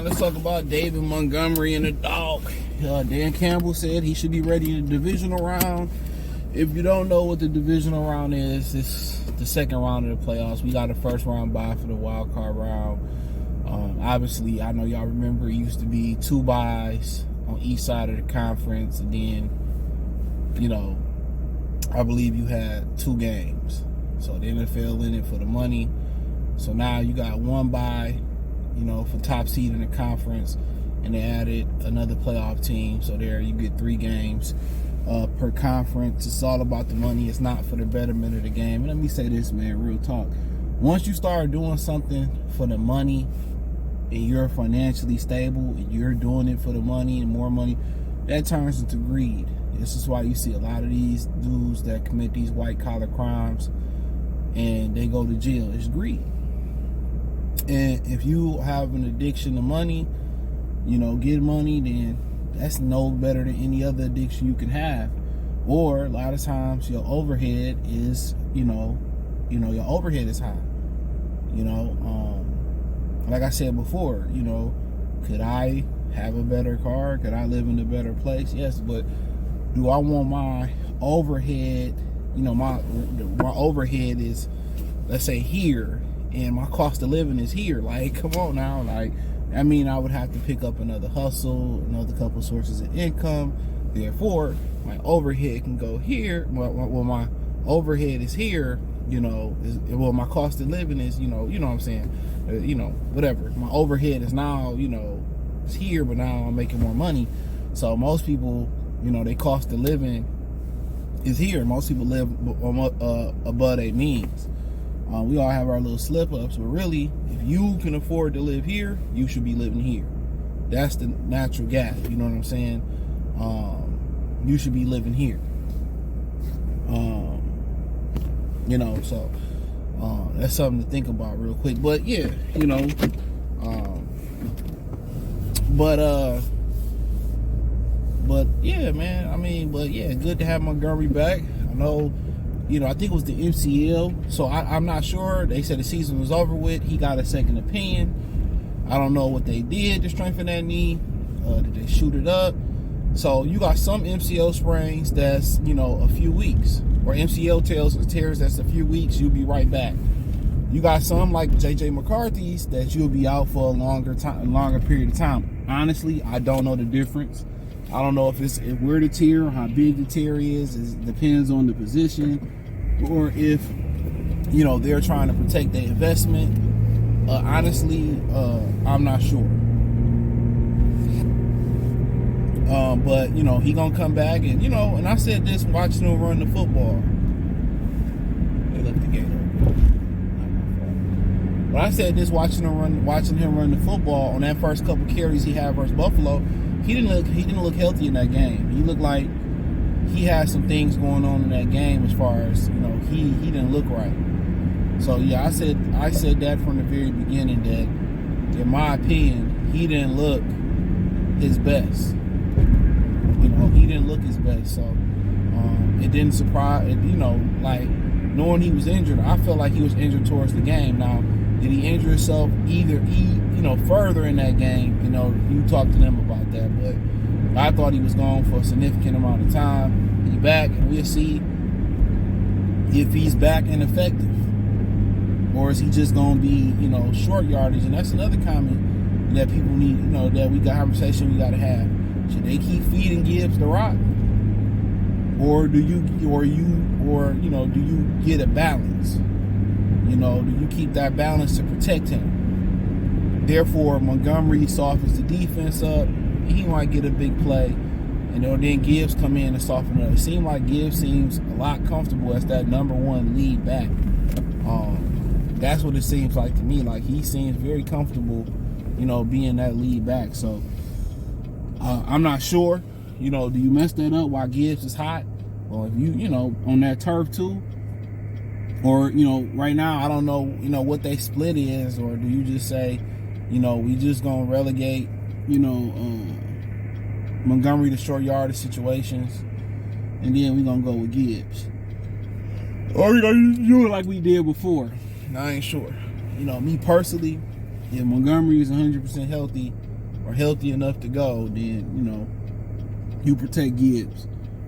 let's talk about David Montgomery and the dog. Dan Campbell said he should be ready in the divisional round. If you don't know what the divisional round is, it's the second round of the playoffs. We got a first round bye for the wild card round. Obviously, I know y'all remember it used to be 2 byes on each side of the conference, and then, I believe you had 2 games. So the NFL in it for the money. So now you got 1 bye, for top seed in the conference, and they added another playoff team. So there you get 3 games per conference. It's all about the money. It's not for the betterment of the game. And let me say this, man, real talk. Once you start doing something for the money and you're financially stable and you're doing it for the money and more money, that turns into greed. This is why you see a lot of these dudes that commit these white collar crimes and they go to jail. It's greed. And if you have an addiction to money, get money, then that's no better than any other addiction you can have. Or a lot of times your overhead is, your overhead is high. Like I said before, could I have a better car? Could I live in a better place? Yes, but do I want my overhead, my overhead is, let's say, here, and my cost of living is here. Like, come on now. Like, I would have to pick up another hustle, another couple sources of income. Therefore, my overhead can go here. Well, my overhead is here, my cost of living is, what I'm saying? Whatever. My overhead is now, it's here, but now I'm making more money. So most people, their cost of living is here. Most people live above their means. We all have our little slip-ups, but really, if you can afford to live here, you should be living here. That's the natural gap, you know what I'm saying? You should be living here. So that's something to think about real quick. But yeah, but yeah, man, good to have Montgomery back. I know, I think it was the MCL, so I'm not sure. They said the season was over with. He got a second opinion. I don't know what they did to strengthen that knee. Did they shoot it up? So you got some MCL sprains that's, a few weeks, or MCL tears that's a few weeks, you'll be right back. You got some like JJ McCarthy's that you'll be out for a longer period of time. Honestly, I don't know the difference. I don't know if where the tear or how big the tear is. It depends on the position, or if they're trying to protect their investment. Honestly, I'm not sure. But he gonna come back, and and I said this watching him run the football. They left the gate open. But I said this watching him run the football on that first couple carries he had versus Buffalo. He didn't look healthy in that game. He looked like he had some things going on in that game as far as, he didn't look right. So yeah, I said that from the very beginning, that in my opinion, he didn't look his best. He didn't look his best. So it didn't surprise, like knowing he was injured, I felt like he was injured towards the game. Now, did he injure himself further in that game? You talk to them about that. But I thought he was gone for a significant amount of time. He's back, and we'll see if he's back and effective. Or is he just going to be, short yardage? And that's another comment that people need, that we got conversation we got to have. Should they keep feeding Gibbs the rock? Or do you get a balance? Do you keep that balance to protect him? Therefore, Montgomery softens the defense up. He might get a big play, and then Gibbs come in and soften it up. It seems like Gibbs seems a lot comfortable as that number 1 lead back. That's what it seems like to me. Like, he seems very comfortable, being that lead back. So I'm not sure. Do you mess that up while Gibbs is hot, or if you on that turf too? Or, right now, I don't know, what they split is, or do you just say, we just going to relegate, Montgomery to short yardage situations, and then we going to go with Gibbs? Or, you do it like we did before? I ain't sure. Me personally, if Montgomery is 100% healthy, or healthy enough to go, then you protect Gibbs.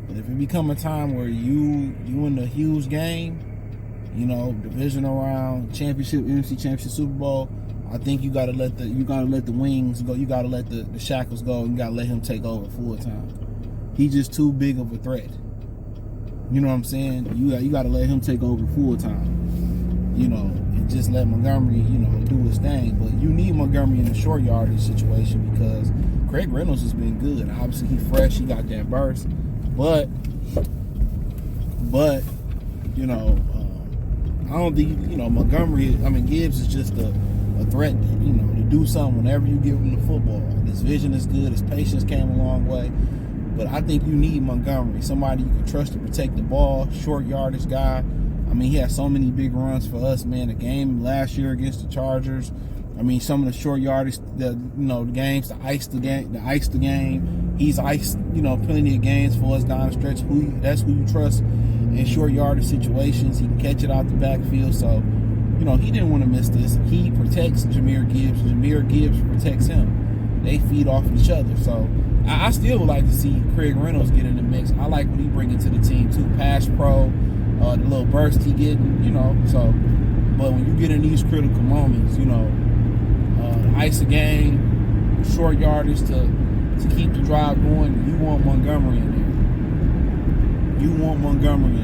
But if it become a time where you in a huge game, divisional round, championship, NFC Championship, Super Bowl, I think you gotta let the wings go. You gotta let the shackles go. You gotta let him take over full time. He's just too big of a threat. You know what I'm saying? You gotta let him take over full time. And just let Montgomery, do his thing. But you need Montgomery in the short yardage situation because Craig Reynolds has been good. Obviously, he's fresh. He got that burst. But I don't think Montgomery. Gibbs is just a threat. To do something whenever you give him the football. His vision is good. His patience came a long way. But I think you need Montgomery, somebody you can trust to protect the ball, short yardage guy. He had so many big runs for us, man. The game last year against the Chargers. Some of the short yardage, the games, the ice the game. He's iced, plenty of games for us down the stretch. That's who you trust in short yardage situations. He can catch it out the backfield. So, he didn't want to miss this. He protects Jahmyr Gibbs. Jahmyr Gibbs protects him. They feed off each other. So, I still would like to see Craig Reynolds get in the mix. I like what he bringing to the team too. Pass pro, the little burst he getting, So, but when you get in these critical moments, ice a game, short yardage to keep the drive going, you want Montgomery in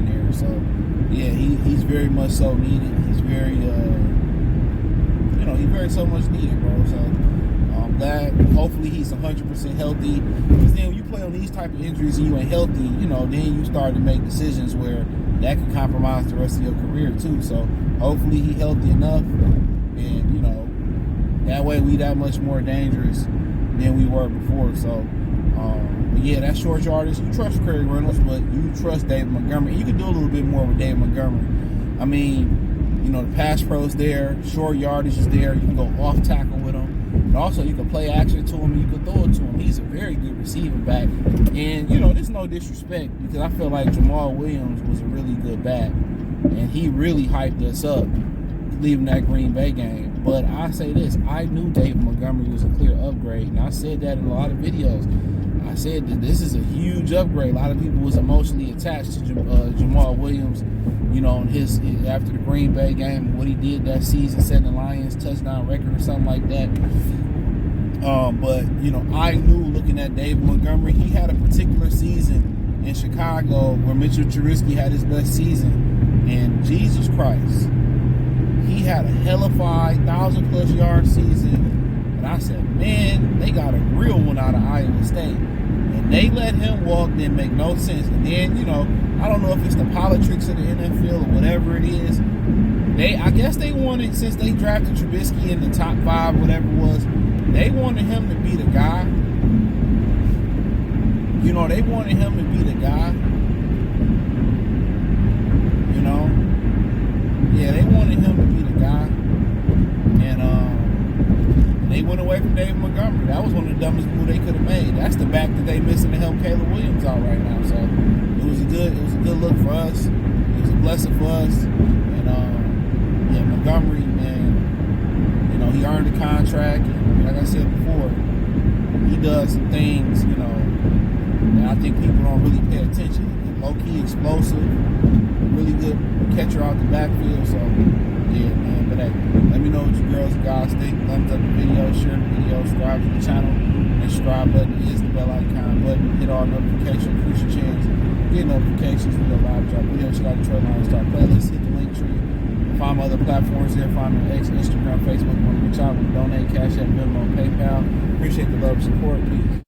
there. So, yeah, he's very much so needed. He's very, he's very so much needed, bro. So, I'm glad. Hopefully, he's 100% healthy. Because then when you play on these type of injuries and you ain't healthy, then you start to make decisions where that could compromise the rest of your career too. So, hopefully, he's healthy enough, and that way we that much more dangerous than we were before. So, but yeah, that short yardage, you trust Craig Reynolds, but you trust David Montgomery. And you can do a little bit more with David Montgomery. The pass pro's there, short yardage is there. You can go off tackle with him. And also, you can play action to him and you can throw it to him. He's a very good receiving back. And, there's no disrespect because I feel like Jamal Williams was a really good back. And he really hyped us up leaving that Green Bay game. But I say this, I knew David Montgomery was a clear upgrade. And I said that in a lot of videos. I said that this is a huge upgrade. A lot of people was emotionally attached to Jamal Williams, on his after the Green Bay game, what he did that season, setting the Lions touchdown record or something like that. But I knew looking at David Montgomery, he had a particular season in Chicago where Mitchell Trubisky had his best season, and Jesus Christ, he had a hellified 1,000+ yard season. And I said, man, they got a real one out of Iowa State. And they let him walk, didn't make no sense. And then, I don't know if it's the politics of the NFL or whatever it is. I guess they wanted, since they drafted Trubisky in the top 5, whatever it was, they wanted him to be the guy. They wanted him to be the guy. Yeah, they wanted him to be the guy. And they went away from David Montgomery. That was one of the dumbest moves they could have made. That's the back that they missing to help Caleb Williams out right now. So it was a good look for us. It was a blessing for us. And Montgomery, man, he earned the contract. And like I said before, he does some things, that I think people don't really pay attention. Low-key explosive, really good catcher out the backfield. So yeah, man. But hey, let me know what you girls and guys think. Thumbs up the video, share the video, subscribe to the channel. The subscribe button is the bell icon button. Hit all notifications, increase your chance. Get notifications for the live drop video. Check out the Trail Line Star playlist. Hit the link tree. Find my other platforms there. Find me on X, Instagram, Facebook. Want to reach out, donate, Cash App, Venmo, PayPal. Appreciate the love and support. Peace.